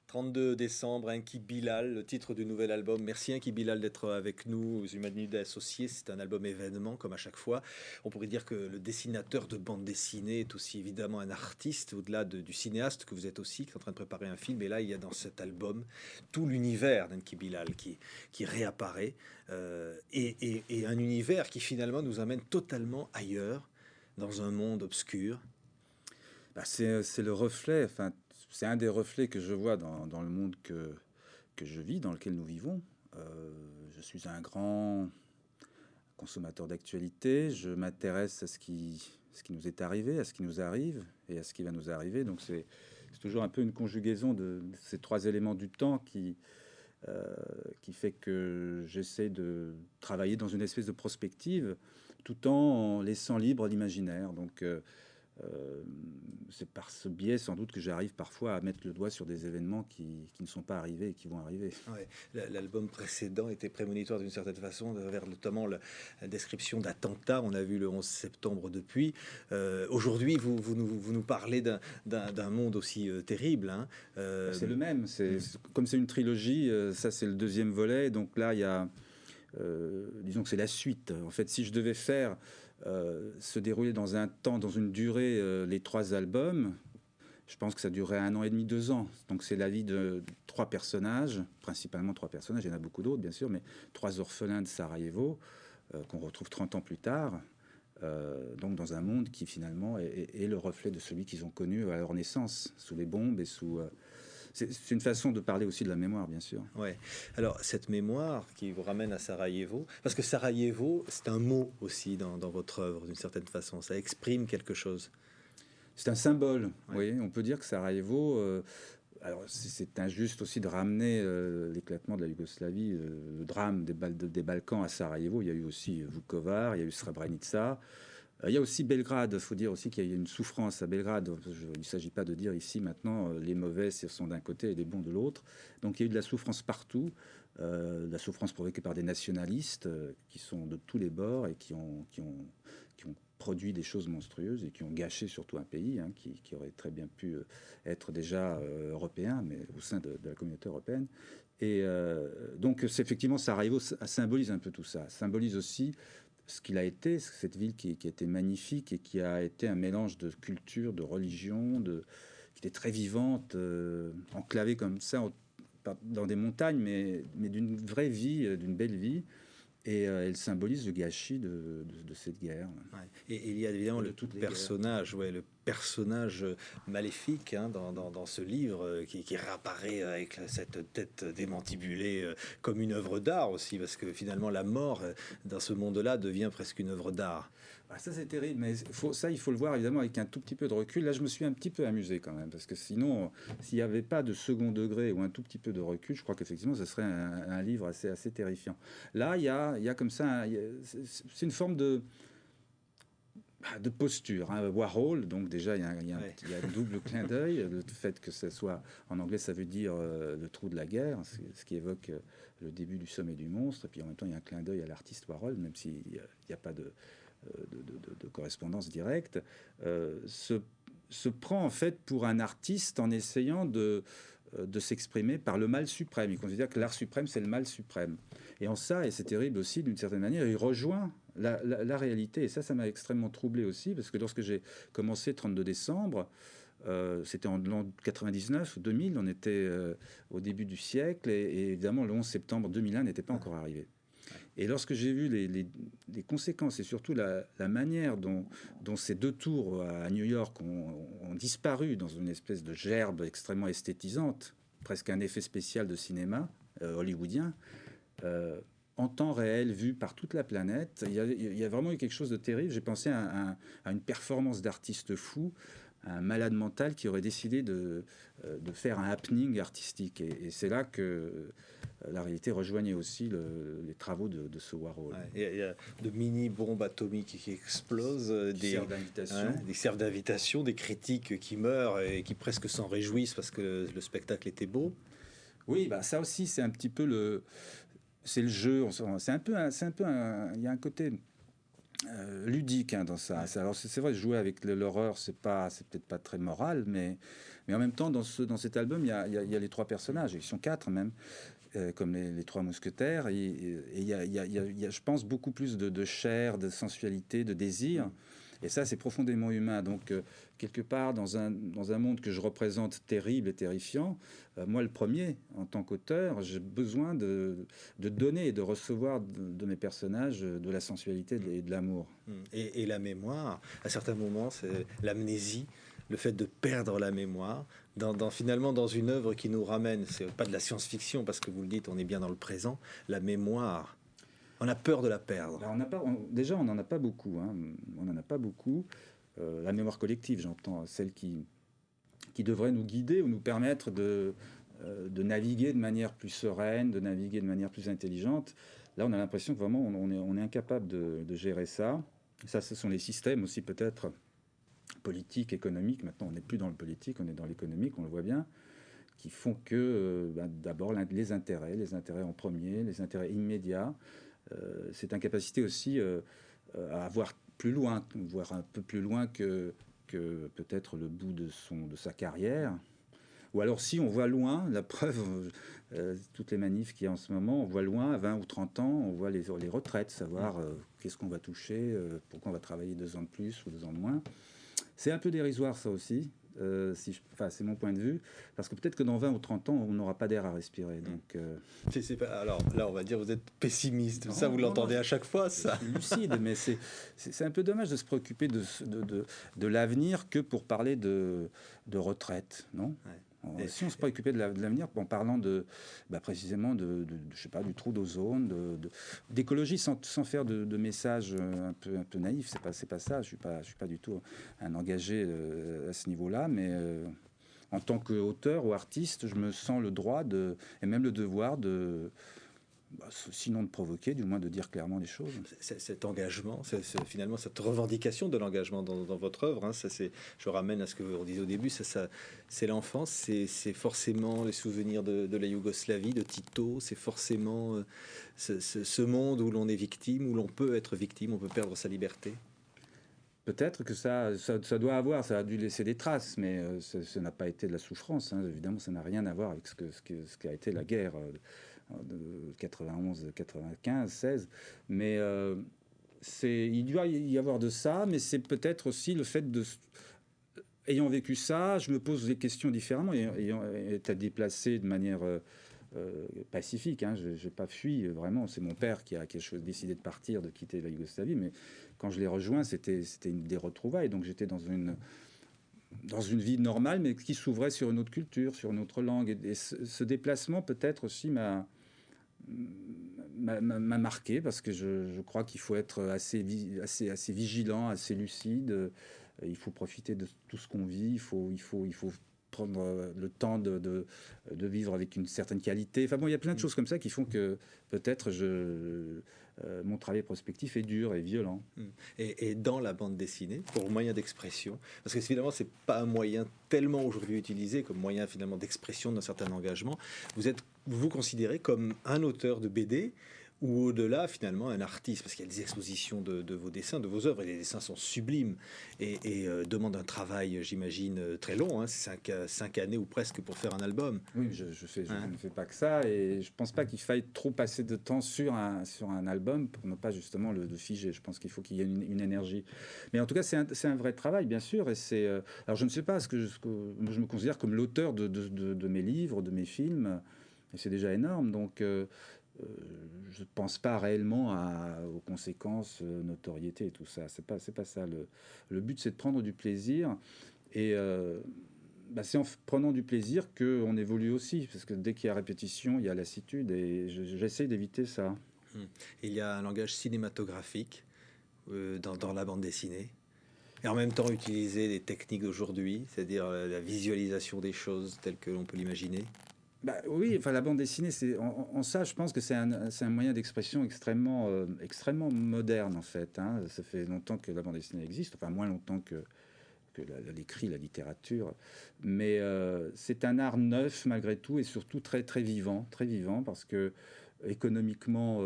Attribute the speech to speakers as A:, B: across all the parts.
A: 32 décembre, Enki Bilal, le titre du nouvel album. Merci Enki Bilal d'être avec nous aux Humanités Associées. C'est un album événement comme à chaque fois. On pourrait dire que le dessinateur de bande dessinée est aussi évidemment un artiste, au-delà du cinéaste que vous êtes aussi, qui est en train de préparer un film. Et là, il y a dans cet album tout l'univers d'Enki Bilal qui réapparaît. Et un univers qui finalement nous amène totalement ailleurs, dans un monde obscur.
B: Bah, c'est le reflet, enfin, c'est un des reflets que je vois dans le monde que je vis, dans lequel nous vivons. Je suis un grand consommateur d'actualité, je m'intéresse à ce qui nous est arrivé, à ce qui nous arrive et à ce qui va nous arriver. Donc c'est toujours un peu une conjugaison de ces trois éléments du temps qui fait que j'essaie de travailler dans une espèce de prospective tout en laissant libre l'imaginaire. Donc c'est par ce biais sans doute que j'arrive parfois à mettre le doigt sur des événements qui ne sont pas arrivés et qui vont arriver.
A: Ouais. L'album précédent était prémonitoire d'une certaine façon, vers notamment la description d'attentats. On a vu le 11 septembre depuis. Aujourd'hui, vous nous parlez d'un monde aussi terrible. Hein.
B: C'est le même. Comme c'est une trilogie, ça c'est le deuxième volet. Donc là, il y a... disons que c'est la suite. En fait, si je devais faire se dérouler dans un temps, dans une durée, les trois albums, je pense que ça durerait 1 an et demi, 2 ans. Donc c'est la vie de trois personnages, principalement trois personnages, il y en a beaucoup d'autres bien sûr, mais trois orphelins de Sarajevo, qu'on retrouve 30 ans plus tard, donc dans un monde qui finalement est le reflet de celui qu'ils ont connu à leur naissance, sous les bombes et sous... c'est une façon de parler aussi de la mémoire, bien sûr.
A: Ouais. Alors, cette mémoire qui vous ramène à Sarajevo, parce que Sarajevo, c'est un mot aussi dans votre œuvre, d'une certaine façon. Ça exprime quelque chose.
B: C'est un symbole,
A: Ouais.
B: oui. On peut dire que Sarajevo... alors, c'est injuste aussi de ramener l'éclatement de la Yougoslavie, le drame des Balkans à Sarajevo. Il y a eu aussi Vukovar, il y a eu Srebrenica. Il y a aussi Belgrade. Il faut dire aussi qu'il y a eu une souffrance à Belgrade. Il ne s'agit pas de dire ici maintenant les mauvais sont d'un côté et les bons de l'autre. Donc il y a eu de la souffrance partout, de la souffrance provoquée par des nationalistes qui sont de tous les bords et qui ont produit des choses monstrueuses et qui ont gâché surtout un pays qui aurait très bien pu être déjà européen, mais au sein de la communauté européenne. Et donc effectivement, Sarajevo symbolise un peu tout ça. Symbolise aussi ce qu'il a été, cette ville qui a été magnifique et qui a été un mélange de culture, de religion, qui était très vivante, enclavée comme ça dans des montagnes, mais d'une vraie vie, d'une belle vie. Et elle symbolise le gâchis de cette guerre.
A: Ouais. Et il y a évidemment le personnage, ouais, le personnage maléfique dans ce livre qui réapparaît avec cette tête démantibulée comme une œuvre d'art aussi, parce que finalement la mort dans ce monde-là devient presque une œuvre d'art.
B: Ah, ça c'est terrible, mais il faut le voir évidemment avec un tout petit peu de recul. Là, je me suis un petit peu amusé quand même, parce que sinon, s'il n'y avait pas de second degré ou un tout petit peu de recul, je crois qu'effectivement, ce serait un livre assez terrifiant. Là, il y a comme ça, c'est une forme de posture. Warhol, donc déjà, il y a un double clin d'œil. Le fait que ce soit, en anglais, ça veut dire le trou de la guerre, ce qui évoque le début du sommet du monstre. Et puis en même temps, il y a un clin d'œil à l'artiste Warhol, même s'il n'y a pas de correspondance directe, se prend en fait pour un artiste en essayant de s'exprimer par le mal suprême. Il considère que l'art suprême, c'est le mal suprême. Et en ça, et c'est terrible aussi d'une certaine manière, il rejoint la réalité. Et ça m'a extrêmement troublé aussi, parce que lorsque j'ai commencé 32 décembre, c'était en l'an 99, 2000, on était au début du siècle, et évidemment le 11 septembre 2001 n'était pas encore arrivé. Et lorsque j'ai vu les conséquences et surtout la manière dont ces deux tours à New York ont disparu dans une espèce de gerbe extrêmement esthétisante, presque un effet spécial de cinéma hollywoodien, en temps réel, vu par toute la planète, il y a vraiment eu quelque chose de terrible. J'ai pensé à une performance d'artiste fou, un malade mental qui aurait décidé de faire un happening artistique. Et c'est là que la réalité rejoignait aussi les travaux de ce Warhol.
A: Ouais, il y a de mini-bombes atomiques qui explosent, des servent d'invitation, des critiques qui meurent et qui presque s'en réjouissent parce que le spectacle était beau.
B: Oui, bah ça aussi, c'est un petit peu c'est le jeu. Il y a un côté ludique dans ça. Alors c'est vrai, jouer avec l'horreur, c'est peut-être pas très moral, mais en même temps, dans cet album, il y a les trois personnages, ils sont quatre même, comme les trois mousquetaires, et il y a, je pense, beaucoup plus de chair, de sensualité, de désir. Et ça, c'est profondément humain. Donc, quelque part, dans un monde que je représente terrible et terrifiant, moi, le premier, en tant qu'auteur, j'ai besoin de donner et de recevoir de mes personnages de la sensualité et de l'amour.
A: Et la mémoire, à certains moments, c'est l'amnésie, le fait de perdre la mémoire. Finalement, dans une œuvre qui nous ramène, c'est pas de la science-fiction, parce que vous le dites, on est bien dans le présent, la mémoire. On a peur de la perdre.
B: Alors déjà, on n'en a pas beaucoup. Hein. On n'en a pas beaucoup. La mémoire collective, j'entends, celle qui devrait nous guider ou nous permettre de naviguer de manière plus sereine, de naviguer de manière plus intelligente. Là, on a l'impression que vraiment, on est incapable de gérer ça. Ça, ce sont les systèmes aussi peut-être politiques, économiques. Maintenant, on n'est plus dans le politique, on est dans l'économique, on le voit bien, qui font que d'abord les intérêts en premier, les intérêts immédiats, cette incapacité aussi à voir plus loin, voir un peu plus loin que peut-être le bout de sa carrière. Ou alors si on voit loin, la preuve, toutes les manifs qu'il y a en ce moment, on voit loin, à 20 ou 30 ans, on voit les retraites, savoir qu'est-ce qu'on va toucher, pourquoi on va travailler 2 ans de plus ou 2 ans de moins. C'est un peu dérisoire ça aussi. C'est mon point de vue, parce que peut-être que dans 20 ou 30 ans, on n'aura pas d'air à respirer. Donc,
A: alors là, on va dire, vous êtes pessimiste. Ça, vous l'entendez à chaque fois, ça.
B: Je suis lucide, mais c'est un peu dommage de se préoccuper de l'avenir que pour parler de retraite, non? Si on se préoccupait de l'avenir en parlant précisément je sais pas, du trou d'ozone, d'écologie sans faire de messages un peu naïfs, c'est pas ça. Je suis pas du tout un engagé à ce niveau-là, mais en tant qu'auteur ou artiste, je me sens le droit et même le devoir sinon de provoquer, du moins de dire clairement les choses.
A: Cet engagement, finalement cette revendication de l'engagement dans votre œuvre, hein, je ramène à ce que vous disiez au début, c'est l'enfance, c'est forcément les souvenirs de la Yougoslavie, de Tito, c'est forcément ce monde où l'on est victime, où l'on peut être victime, on peut perdre sa liberté.
B: Peut-être que ça a dû laisser des traces, mais ça n'a pas été de la souffrance. Hein. Évidemment, ça n'a rien à voir avec ce qu'a été la guerre de 91, 95, 16. Mais il doit y avoir de ça, mais c'est peut-être aussi le fait ayant vécu ça, je me pose des questions différemment, ayant été déplacé de manière pacifique. Hein. Je n'ai pas fui, vraiment. C'est mon père qui a décidé de partir, de quitter la Yougoslavie, mais quand je l'ai rejoint, c'était des retrouvailles. Donc j'étais dans une vie normale, mais qui s'ouvrait sur une autre culture, sur une autre langue. Et ce déplacement, peut-être aussi, m'a marqué, parce que je crois qu'il faut être assez vigilant, assez lucide. Il faut profiter de tout ce qu'on vit. Il faut prendre le temps de vivre avec une certaine qualité. Enfin bon, il y a plein de choses comme ça qui font que peut-être mon travail prospectif est dur et violent.
A: Et dans la bande dessinée, pour moyen d'expression, parce que finalement, c'est pas un moyen tellement aujourd'hui utilisé comme moyen finalement d'expression d'un certain engagement, vous considérez comme un auteur de BD ou au-delà finalement un artiste, parce qu'il y a des expositions de vos dessins, de vos œuvres, et les dessins sont sublimes et demandent un travail, j'imagine, très long, hein, 5 années ou presque pour faire un album.
B: Oui, je ne fais pas que ça, et je pense pas qu'il faille trop passer de temps sur un album pour ne pas justement le figer. Je pense qu'il faut qu'il y ait une énergie. Mais en tout cas, c'est un vrai travail, bien sûr, et alors je ne sais pas, je me considère comme l'auteur de mes livres, de mes films, et c'est déjà énorme, donc je ne pense pas réellement aux conséquences, notoriété et tout ça. C'est pas ça. Le but, c'est de prendre du plaisir. Et c'est en prenant du plaisir qu'on évolue aussi. Parce que dès qu'il y a répétition, il y a lassitude. Et j'essaie d'éviter ça.
A: Il y a un langage cinématographique dans la bande dessinée. Et en même temps, utiliser les techniques d'aujourd'hui, c'est-à-dire la visualisation des choses telles que l'on peut l'imaginer.
B: Oui, enfin la bande dessinée, en ça, je pense que c'est un moyen d'expression extrêmement moderne en fait. Hein. Ça fait longtemps que la bande dessinée existe, enfin moins longtemps que l'écrit, la littérature. Mais c'est un art neuf malgré tout et surtout très très vivant parce que économiquement,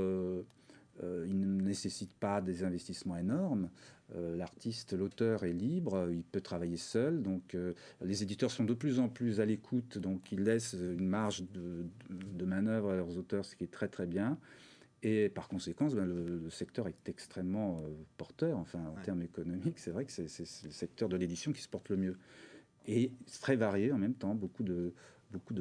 B: il ne nécessite pas des investissements énormes. L'artiste, l'auteur est libre, il peut travailler seul. Donc, les éditeurs sont de plus en plus à l'écoute, donc ils laissent une marge de manœuvre à leurs auteurs, ce qui est très très bien. Et par conséquent, le secteur est extrêmement porteur. Enfin, en termes économiques, c'est vrai que c'est le secteur de l'édition qui se porte le mieux. Et c'est très varié en même temps, beaucoup de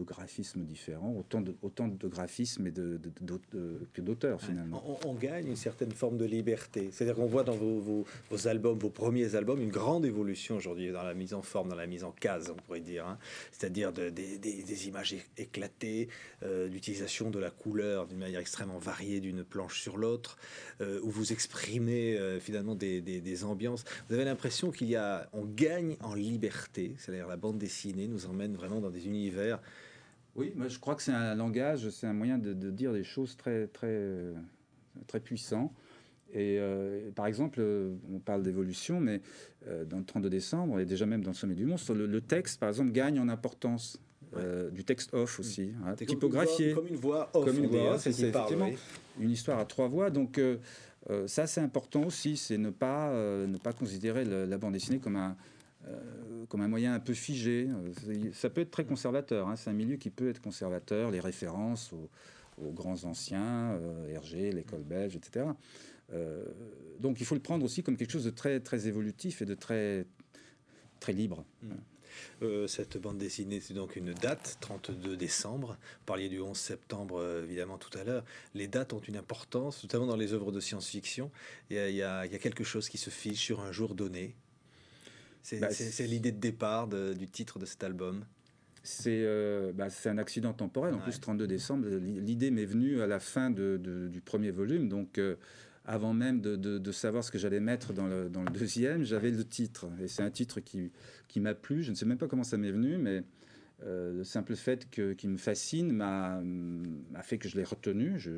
B: graphismes différents, autant de graphismes que d'auteurs finalement.
A: On gagne une certaine forme de liberté. C'est-à-dire qu'on voit dans vos albums, vos premiers albums, une grande évolution aujourd'hui dans la mise en forme, dans la mise en case, on pourrait dire. Hein. C'est-à-dire des images éclatées, l'utilisation de la couleur d'une manière extrêmement variée d'une planche sur l'autre, où vous exprimez finalement des ambiances. Vous avez l'impression on gagne en liberté. C'est-à-dire la bande dessinée nous emmène vraiment dans des univers.
B: Oui, moi je crois que c'est un langage, c'est un moyen de dire des choses très, très, très puissant. Et par exemple, on parle d'évolution, mais dans le 32 décembre, et déjà même dans le Sommet du Monstre, le texte, par exemple, gagne en importance. Du texte off aussi, hein, typographié.
A: Comme une voix off.
B: Comme une voix off, c'est effectivement une histoire à 3 voix. Donc ça, c'est important aussi, c'est ne pas considérer la bande dessinée comme un moyen un peu figé. Ça peut être très conservateur, hein. C'est un milieu qui peut être conservateur, les références aux grands anciens, Hergé, l'école belge, etc. Donc il faut le prendre aussi comme quelque chose de très, très évolutif et de très, très libre.
A: Cette bande dessinée, c'est donc une date, 32 décembre. Vous parliez du 11 septembre, évidemment, tout à l'heure. Les dates ont une importance, notamment dans les œuvres de science-fiction. Il y a quelque chose qui se fige sur un jour donné. C'est l'idée de départ du titre de cet album.
B: C'est un accident temporel. En plus, 32 décembre, l'idée m'est venue à la fin du premier volume. Donc, avant même de savoir ce que j'allais mettre dans le deuxième, j'avais le titre. Et c'est un titre qui m'a plu. Je ne sais même pas comment ça m'est venu, mais le simple fait qu'il me fascine m'a fait que je l'ai retenu. Je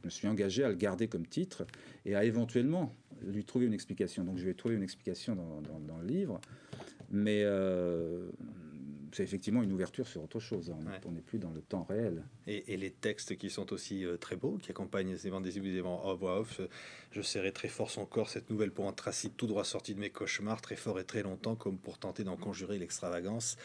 B: me suis engagé à le garder comme titre et à éventuellement lui trouver une explication. Donc, je vais trouver une explication dans le livre. Mais c'est effectivement une ouverture sur autre chose. On n'est plus dans le temps réel.
A: Et les textes qui sont aussi très beaux, qui accompagnent ces bandes dessinées en voix off. Je serrai très fort son corps, cette nouvelle pour anthracite, tout droit sortie de mes cauchemars, très fort et très longtemps, comme pour tenter d'en conjurer l'extravagance.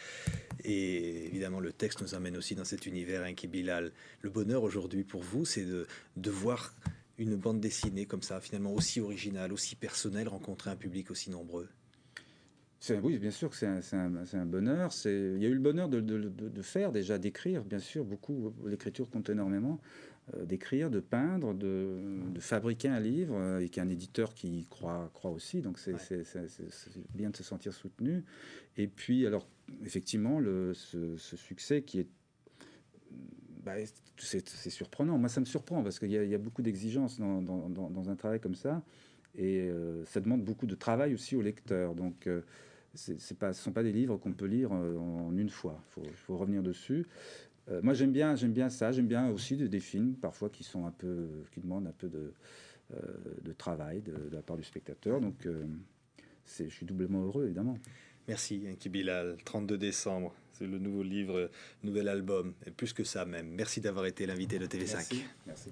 A: Et évidemment, le texte nous amène aussi dans cet univers, qui Bilal. Le bonheur aujourd'hui pour vous, c'est de voir une bande dessinée comme ça, finalement aussi originale, aussi personnelle, rencontrer un public aussi nombreux.
B: Oui, bien sûr que c'est un bonheur. Il y a eu le bonheur de faire déjà, d'écrire, bien sûr, beaucoup. L'écriture compte énormément. D'écrire, de peindre, de fabriquer un livre, et qu'un éditeur qui y croit aussi. Donc c'est bien de se sentir soutenu. Et puis, alors, effectivement, ce succès qui est... c'est surprenant. Moi, ça me surprend parce qu'il y a beaucoup d'exigences dans un travail comme ça. Et ça demande beaucoup de travail aussi au lecteur. Donc... ce ne sont pas des livres qu'on peut lire en une fois. Il faut revenir dessus. Moi, j'aime bien ça. J'aime bien aussi des films, parfois, qui demandent un peu de travail de la part du spectateur. Donc, je suis doublement heureux, évidemment.
A: Merci, Enki Bilal. 32 décembre, c'est le nouveau livre, nouvel album, et plus que ça même. Merci d'avoir été l'invité de TV5.
B: Merci.
C: Merci.